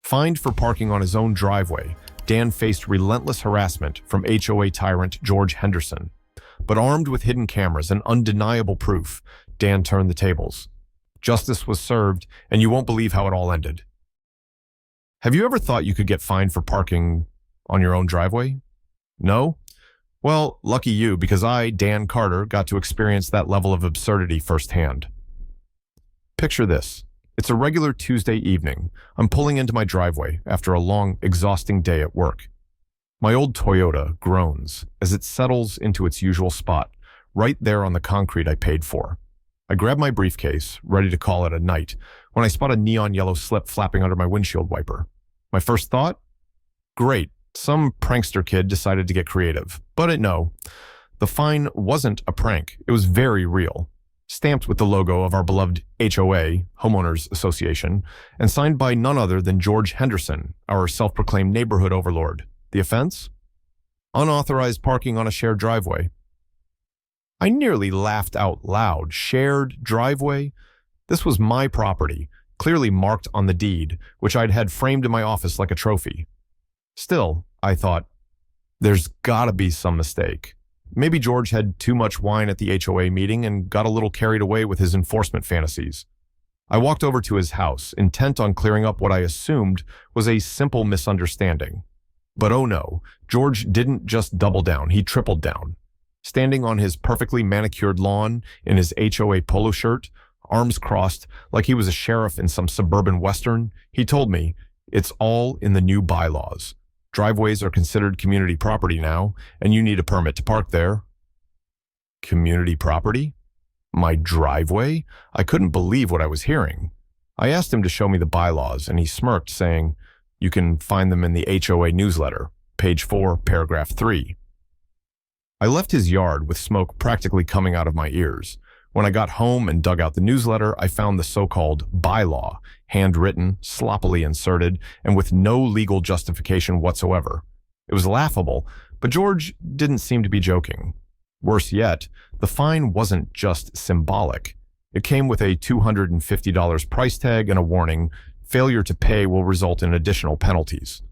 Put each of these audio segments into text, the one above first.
Fined for parking on his own driveway, Dan faced relentless harassment from HOA tyrant George Henderson. But armed with hidden cameras and undeniable proof, Dan turned the tables. Justice was served, and you won't believe how it all ended. Have you ever thought you could get fined for parking on your own driveway? No? Well, lucky you, because I, Dan Carter, got to experience that level of absurdity firsthand. Picture this. It's a regular Tuesday evening. I'm pulling into my driveway after a long, exhausting day at work. My old Toyota groans as it settles into its usual spot, right there on the concrete I paid for. I grab my briefcase, ready to call it a night, when I spot a neon yellow slip flapping under my windshield wiper. My first thought? Great, some prankster kid decided to get creative. But no, the fine wasn't a prank. It was very real. Stamped with the logo of our beloved HOA, Homeowners Association, and signed by none other than George Henderson, our self-proclaimed neighborhood overlord. The offense? Unauthorized parking on a shared driveway. I nearly laughed out loud. Shared driveway? This was my property, clearly marked on the deed, which I'd had framed in my office like a trophy. Still, I thought, there's gotta be some mistake. Maybe George had too much wine at the HOA meeting and got a little carried away with his enforcement fantasies. I walked over to his house, intent on clearing up what I assumed was a simple misunderstanding. But oh no, George didn't just double down, he tripled down. Standing on his perfectly manicured lawn in his HOA polo shirt, arms crossed like he was a sheriff in some suburban western, he told me, it's all in the new bylaws. Driveways are considered community property now, and you need a permit to park there. Community property? My driveway? I couldn't believe what I was hearing. I asked him to show me the bylaws, and he smirked, saying, you can find them in the HOA newsletter, page 4, paragraph 3. I left his yard with smoke practically coming out of my ears. When I got home and dug out the newsletter, I found the so-called bylaw, handwritten, sloppily inserted, and with no legal justification whatsoever. It was laughable, but George didn't seem to be joking. Worse yet, the fine wasn't just symbolic. It came with a $250 price tag and a warning, failure to pay will result in additional penalties.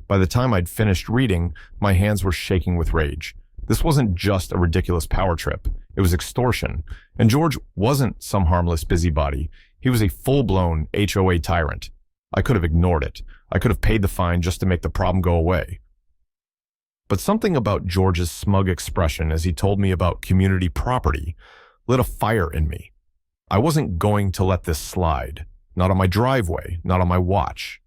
By the time I'd finished reading, my hands were shaking with rage. This wasn't just a ridiculous power trip. It was extortion. And George wasn't some harmless busybody. He was a full-blown HOA tyrant. I could have ignored it. I could have paid the fine just to make the problem go away. But something about George's smug expression as he told me about community property lit a fire in me. I wasn't going to let this slide. Not on my driveway, not on my watch.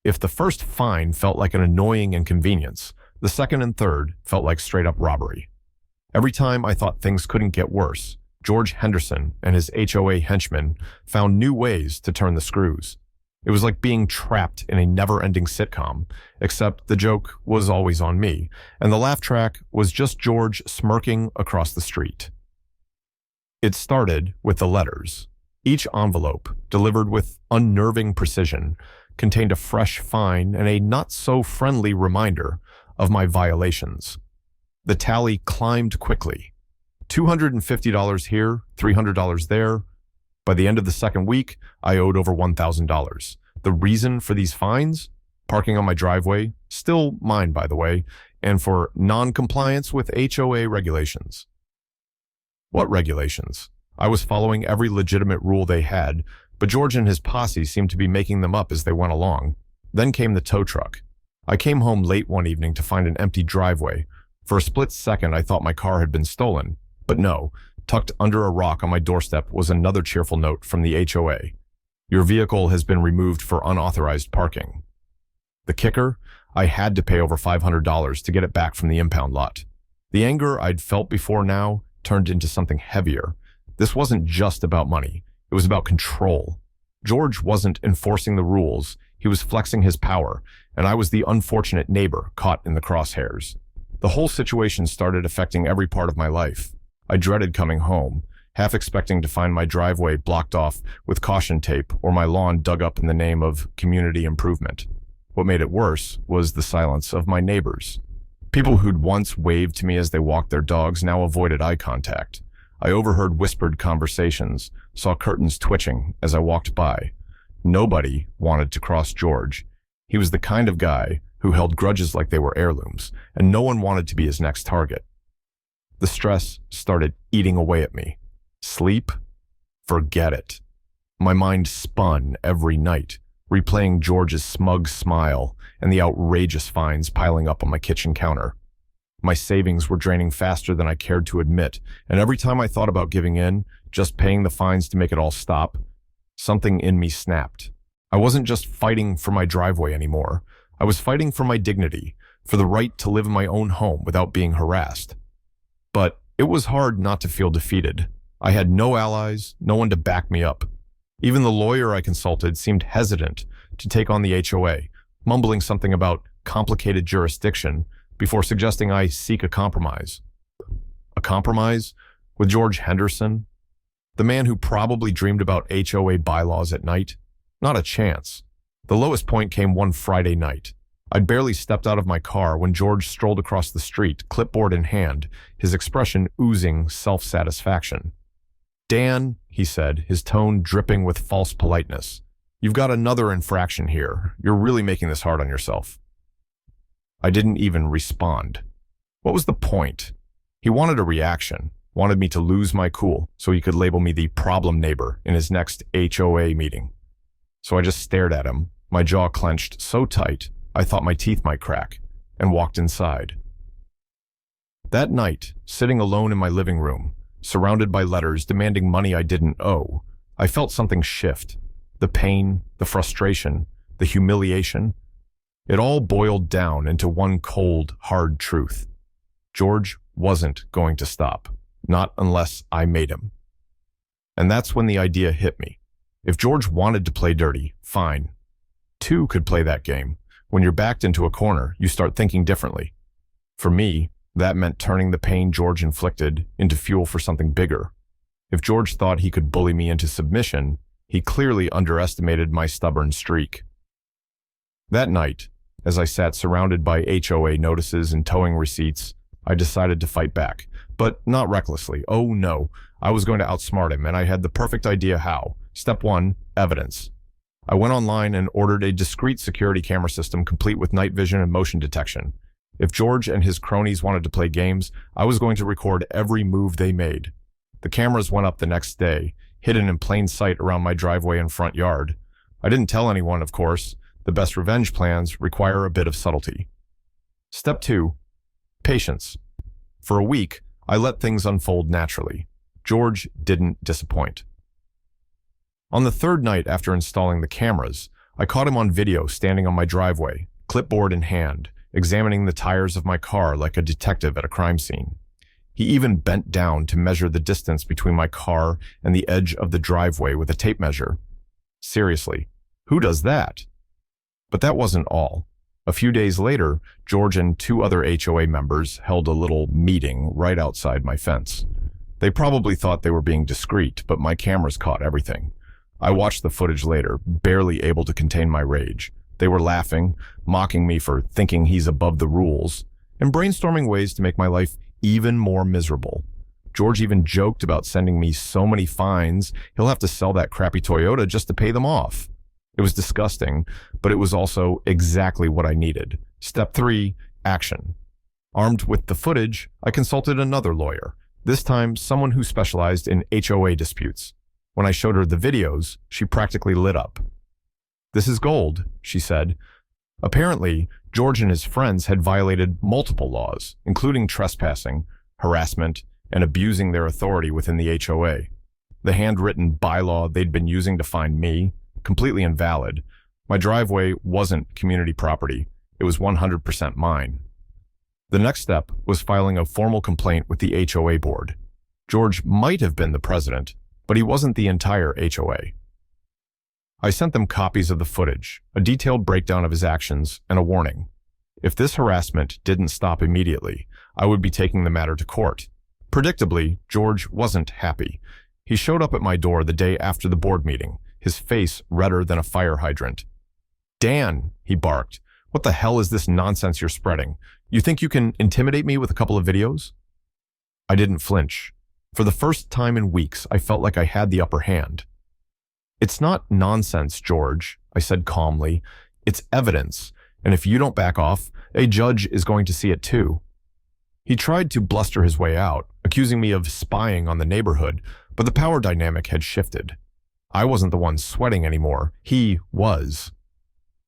If the first fine felt like an annoying inconvenience, the second and third felt like straight-up robbery. Every time I thought things couldn't get worse, George Henderson and his HOA henchmen found new ways to turn the screws. It was like being trapped in a never-ending sitcom, except the joke was always on me, and the laugh track was just George smirking across the street. It started with the letters. Each envelope, delivered with unnerving precision, contained a fresh fine and a not-so-friendly reminder of my violations. The tally climbed quickly. $250 here, $300 there. By the end of the second week, I owed over $1,000. The reason for these fines? Parking on my driveway, still mine by the way, and for non-compliance with HOA regulations. What regulations? I was following every legitimate rule they had, but George and his posse seemed to be making them up as they went along. Then came the tow truck. I came home late one evening to find an empty driveway. For a split second, I thought my car had been stolen. But no, tucked under a rock on my doorstep was another cheerful note from the HOA. Your vehicle has been removed for unauthorized parking. The kicker? I had to pay over $500 to get it back from the impound lot. The anger I'd felt before now turned into something heavier. This wasn't just about money. It was about control. George wasn't enforcing the rules. He was flexing his power, and I was the unfortunate neighbor caught in the crosshairs. The whole situation started affecting every part of my life. I dreaded coming home, half expecting to find my driveway blocked off with caution tape or my lawn dug up in the name of community improvement. What made it worse was the silence of my neighbors. People who'd once waved to me as they walked their dogs now avoided eye contact. I overheard whispered conversations, saw curtains twitching as I walked by. Nobody wanted to cross George. He was the kind of guy who held grudges like they were heirlooms, and no one wanted to be his next target. The stress started eating away at me. Sleep? Forget it. My mind spun every night, replaying George's smug smile and the outrageous fines piling up on my kitchen counter. My savings were draining faster than I cared to admit, and every time I thought about giving in, just paying the fines to make it all stop, something in me snapped. I wasn't just fighting for my driveway anymore. I was fighting for my dignity, for the right to live in my own home without being harassed. But it was hard not to feel defeated. I had no allies, no one to back me up. Even the lawyer I consulted seemed hesitant to take on the HOA, mumbling something about complicated jurisdiction before suggesting I seek a compromise. A compromise? With George Henderson? The man who probably dreamed about HOA bylaws at night? Not a chance. The lowest point came one Friday night. I'd barely stepped out of my car when George strolled across the street, clipboard in hand, his expression oozing self-satisfaction. "Dan," he said, his tone dripping with false politeness, "you've got another infraction here. You're really making this hard on yourself." I didn't even respond. What was the point? He wanted a reaction, wanted me to lose my cool so he could label me the problem neighbor in his next HOA meeting. So I just stared at him, my jaw clenched so tight I thought my teeth might crack, and walked inside. That night, sitting alone in my living room, surrounded by letters demanding money I didn't owe, I felt something shift. The pain, the frustration, the humiliation. It all boiled down into one cold, hard truth. George wasn't going to stop, not unless I made him. And that's when the idea hit me. If George wanted to play dirty, fine. Two could play that game. When you're backed into a corner, you start thinking differently. For me, that meant turning the pain George inflicted into fuel for something bigger. If George thought he could bully me into submission, he clearly underestimated my stubborn streak. That night, as I sat surrounded by HOA notices and towing receipts, I decided to fight back, but not recklessly. Oh no, I was going to outsmart him, and I had the perfect idea how. Step 1, evidence. I went online and ordered a discrete security camera system complete with night vision and motion detection. If George and his cronies wanted to play games, I was going to record every move they made. The cameras went up the next day, hidden in plain sight around my driveway and front yard. I didn't tell anyone, of course. The best revenge plans require a bit of subtlety. Step 2, patience. For a week, I let things unfold naturally. George didn't disappoint. On the third night after installing the cameras, I caught him on video standing on my driveway, clipboard in hand, examining the tires of my car like a detective at a crime scene. He even bent down to measure the distance between my car and the edge of the driveway with a tape measure. Seriously, who does that? But that wasn't all. A few days later, George and 2 other HOA members held a little meeting right outside my fence. They probably thought they were being discreet, but my cameras caught everything. I watched the footage later, barely able to contain my rage. They were laughing, mocking me for thinking he's above the rules, and brainstorming ways to make my life even more miserable. George even joked about sending me so many fines, he'll have to sell that crappy Toyota just to pay them off. It was disgusting, but it was also exactly what I needed. Step 3, action. Armed with the footage, I consulted another lawyer, this time someone who specialized in HOA disputes. When I showed her the videos, she practically lit up. "This is gold," she said. Apparently, George and his friends had violated multiple laws, including trespassing, harassment, and abusing their authority within the HOA. The handwritten bylaw they'd been using to find me, completely invalid. My driveway wasn't community property. It was 100% mine. The next step was filing a formal complaint with the HOA board. George might have been the president, but he wasn't the entire HOA. I sent them copies of the footage, a detailed breakdown of his actions, and a warning. If this harassment didn't stop immediately, I would be taking the matter to court. Predictably, George wasn't happy. He showed up at my door the day after the board meeting, his face redder than a fire hydrant. "Dan," he barked, "what the hell is this nonsense you're spreading? You think you can intimidate me with a couple of videos?" I didn't flinch. For the first time in weeks, I felt like I had the upper hand. "It's not nonsense, George," I said calmly. It's evidence, and if you don't back off, a judge is going to see it too. He tried to bluster his way out, accusing me of spying on the neighborhood, but the power dynamic had shifted. I wasn't the one sweating anymore. He was.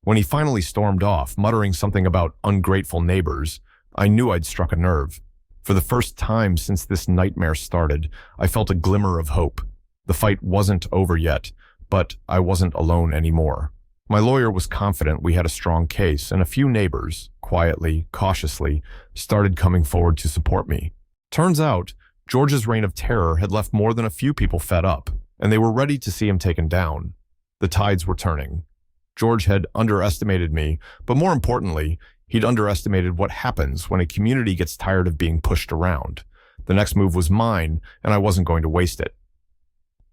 When he finally stormed off, muttering something about ungrateful neighbors, I knew I'd struck a nerve. For the first time since this nightmare started, I felt a glimmer of hope. The fight wasn't over yet, but I wasn't alone anymore. My lawyer was confident we had a strong case, and a few neighbors, quietly, cautiously, started coming forward to support me. Turns out, George's reign of terror had left more than a few people fed up, and they were ready to see him taken down. The tides were turning. George had underestimated me, but more importantly, he'd underestimated what happens when a community gets tired of being pushed around. The next move was mine, and I wasn't going to waste it.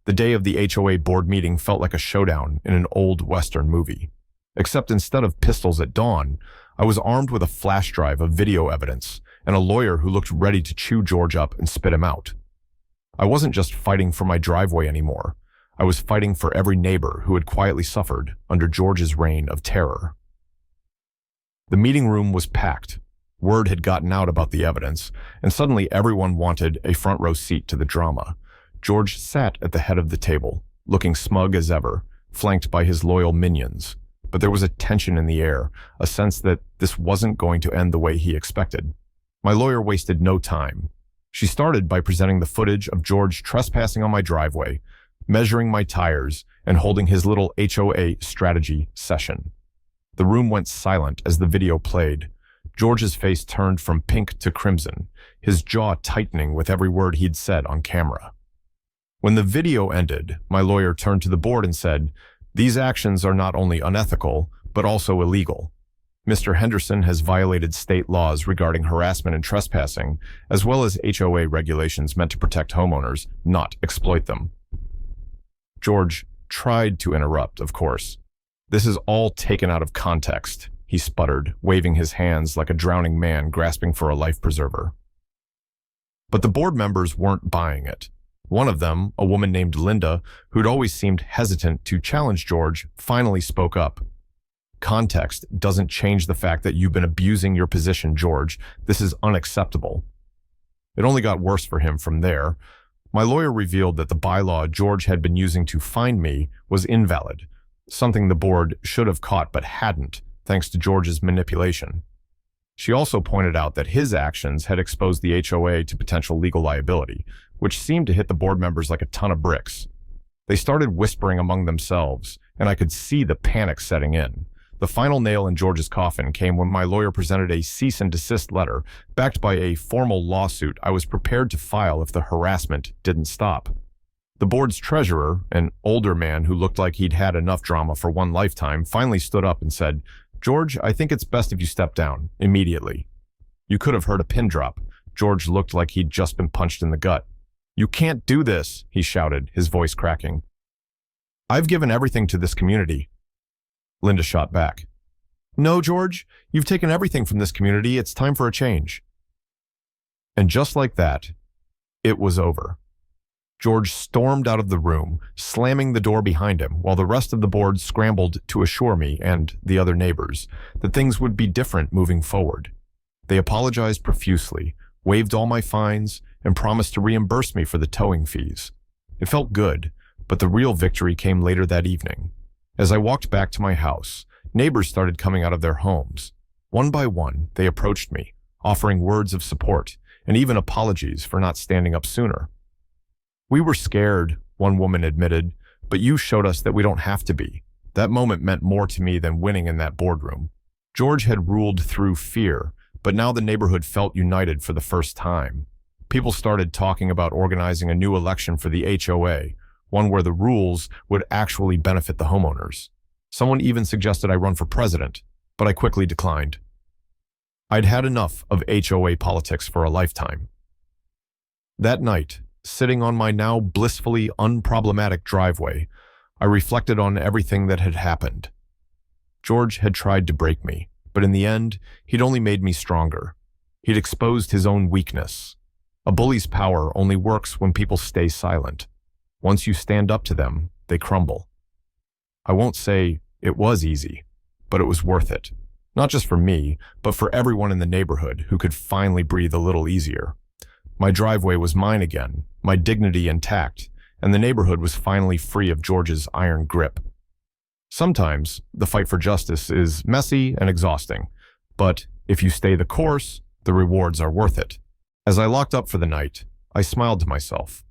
The day of the HOA board meeting felt like a showdown in an old Western movie. Except instead of pistols at dawn, I was armed with a flash drive of video evidence and a lawyer who looked ready to chew George up and spit him out. I wasn't just fighting for my driveway anymore. I was fighting for every neighbor who had quietly suffered under George's reign of terror. The meeting room was packed. Word had gotten out about the evidence, and suddenly everyone wanted a front row seat to the drama. George sat at the head of the table, looking smug as ever, flanked by his loyal minions. But there was a tension in the air, a sense that this wasn't going to end the way he expected. My lawyer wasted no time. She started by presenting the footage of George trespassing on my driveway, measuring my tires, and holding his little HOA strategy session. The room went silent as the video played. George's face turned from pink to crimson, his jaw tightening with every word he'd said on camera. When the video ended, my lawyer turned to the board and said, "These actions are not only unethical, but also illegal. Mr. Henderson has violated state laws regarding harassment and trespassing, as well as HOA regulations meant to protect homeowners, not exploit them." George tried to interrupt, of course. "This is all taken out of context," he sputtered, waving his hands like a drowning man grasping for a life preserver. But the board members weren't buying it. One of them, a woman named Linda, who'd always seemed hesitant to challenge George, finally spoke up. "Context doesn't change the fact that you've been abusing your position, George. This is unacceptable." It only got worse for him from there. My lawyer revealed that the bylaw George had been using to find me was invalid, something the board should have caught but hadn't, thanks to George's manipulation. She also pointed out that his actions had exposed the HOA to potential legal liability, which seemed to hit the board members like a ton of bricks. They started whispering among themselves, and I could see the panic setting in. The final nail in George's coffin came when my lawyer presented a cease and desist letter, backed by a formal lawsuit I was prepared to file if the harassment didn't stop. The board's treasurer, an older man who looked like he'd had enough drama for one lifetime, finally stood up and said, "George, I think it's best if you step down, immediately." You could have heard a pin drop. George looked like he'd just been punched in the gut. "You can't do this," he shouted, his voice cracking. "I've given everything to this community." Linda shot back. "No, George, you've taken everything from this community. It's time for a change." And just like that, it was over. George stormed out of the room, slamming the door behind him, while the rest of the board scrambled to assure me and the other neighbors that things would be different moving forward. They apologized profusely, waived all my fines, and promised to reimburse me for the towing fees. It felt good, but the real victory came later that evening. As I walked back to my house, neighbors started coming out of their homes. One by one, they approached me, offering words of support and even apologies for not standing up sooner. "We were scared," one woman admitted, "but you showed us that we don't have to be." That moment meant more to me than winning in that boardroom. George had ruled through fear, but now the neighborhood felt united for the first time. People started talking about organizing a new election for the HOA, one where the rules would actually benefit the homeowners. Someone even suggested I run for president, but I quickly declined. I'd had enough of HOA politics for a lifetime. That night, sitting on my now blissfully unproblematic driveway, I reflected on everything that had happened. George had tried to break me, but in the end, he'd only made me stronger. He'd exposed his own weakness. A bully's power only works when people stay silent. Once you stand up to them, they crumble. I won't say it was easy, but it was worth it. Not just for me, but for everyone in the neighborhood who could finally breathe a little easier. My driveway was mine again, my dignity intact, and the neighborhood was finally free of George's iron grip. Sometimes, the fight for justice is messy and exhausting, but if you stay the course, the rewards are worth it. As I locked up for the night, I smiled to myself.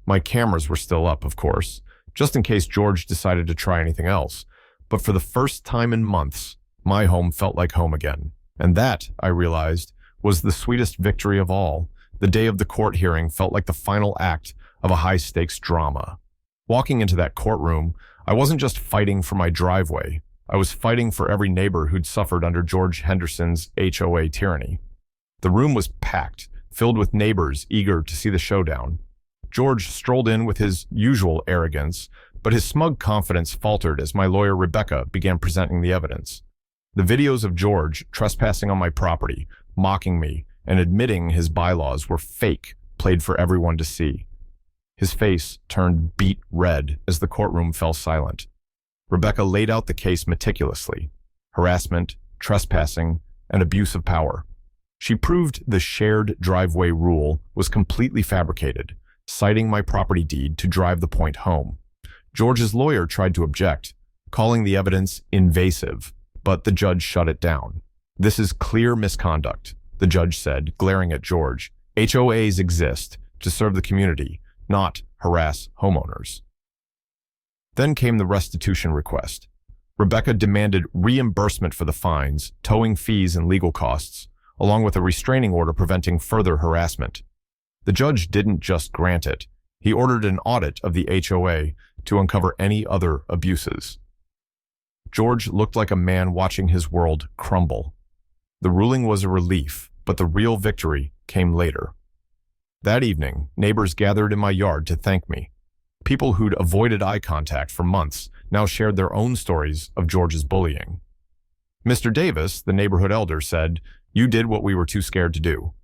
My cameras were still up, of course, just in case George decided to try anything else, but for the first time in months, my home felt like home again. And that, I realized, was the sweetest victory of all. The day of the court hearing felt like the final act of a high-stakes drama. Walking into that courtroom, I wasn't just fighting for my driveway. I was fighting for every neighbor who'd suffered under George Henderson's HOA tyranny. The room was packed, filled with neighbors eager to see the showdown. George strolled in with his usual arrogance, but his smug confidence faltered as my lawyer Rebecca began presenting the evidence. The videos of George trespassing on my property, mocking me, and admitting his bylaws were fake, played for everyone to see. His face turned beet red as the courtroom fell silent. Rebecca laid out the case meticulously: harassment, trespassing, and abuse of power. She proved the shared driveway rule was completely fabricated, citing my property deed to drive the point home. George's lawyer tried to object, calling the evidence invasive, but the judge shut it down. "This is clear misconduct," the judge said, glaring at George. "HOAs exist to serve the community, not harass homeowners." Then came the restitution request. Rebecca demanded reimbursement for the fines, towing fees, and legal costs, along with a restraining order preventing further harassment. The judge didn't just grant it. He ordered an audit of the HOA to uncover any other abuses. George looked like a man watching his world crumble. The ruling was a relief, but the real victory came later. That evening, neighbors gathered in my yard to thank me. People who'd avoided eye contact for months now shared their own stories of George's bullying. Mr. Davis, the neighborhood elder, said, "You did what we were too scared to do."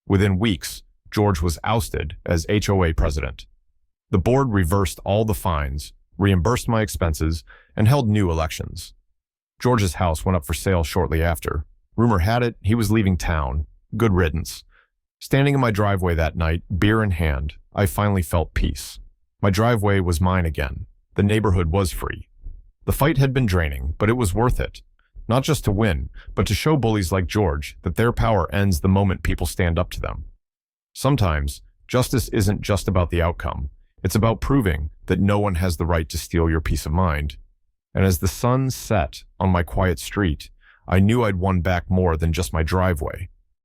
Within weeks, George was ousted as HOA president. The board reversed all the fines, reimbursed my expenses, and held new elections. George's house went up for sale shortly after. Rumor had it he was leaving town. Good riddance. Standing in my driveway that night, beer in hand, I finally felt peace. My driveway was mine again. The neighborhood was free. The fight had been draining, but it was worth it. Not just to win, but to show bullies like George that their power ends the moment people stand up to them. Sometimes, justice isn't just about the outcome. It's about proving that no one has the right to steal your peace of mind. And as the sun set on my quiet street, I knew I'd won back more than just my driveway.